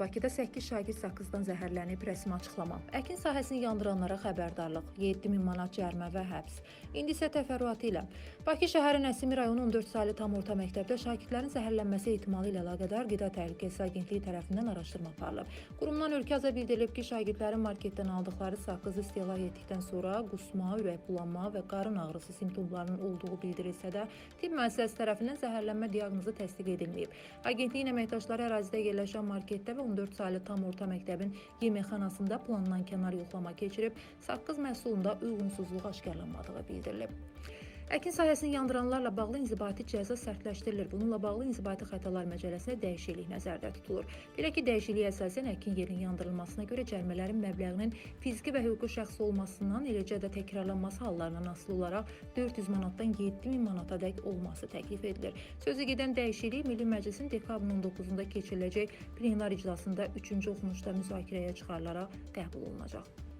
Bakıda 8 şagird saqqızdan zəhərlənib, rəsmi açıqlama. Əkin sahəsini yandıranlara xəbərdarlıq, 7000 manat cərimə və həbs. İndi isə təfərrüatı ilə. Bakı şəhəri Nəsimi rayonu 14 saylı tam orta məktəbdə şagirdlərin zəhərlənməsi ehtimalı ilə əlaqədar Qida Təhlükəsizliyi Agentliyi tərəfindən araşdırma aparılıb. Qurumdan ülkəza bildirilib ki, şagirdlərin marketdən aldıqları saqqızı istehlak etdikdən sonra qusma, ürək bulanma və qarın ağrısı simptomlarının olduğu bildirilsə də, tibb müəssisəsi tərəfindən zəhərlənmə diaqnozu təsdiq edilməyib. Agentliyin əməkdaşları ərazidə yerləşən marketdə və 14 saylı tam orta məktəbin yeməkxanasında plandan kənar yoxlama keçirib, saqqız məhsulunda uyğunsuzluq aşkarlanmadığı bildirilib. Əkin sahəsini yandıranlarla bağlı inzibati cəza sərtləşdirilir. Bununla bağlı inzibati xətalar məcəlləsində dəyişiklik nəzərdə tutulur. Belə ki, dəyişikliyə əsasən əkin yerinin yandırılmasına görə cərimələrin məbləğinin fiziki və hüquqi şəxs olmasından, eləcə də təkrarlanması hallarından asılı olaraq 400 manatdan 7000 manatadək olması təklif edilir. Sözü gedən dəyişiklik Milli Məclisin dekabrın 19-da keçiriləcək plenar iclasında 3-cü oxunuşda müzakirəyə çıxarılaraq qəbul olunacaq.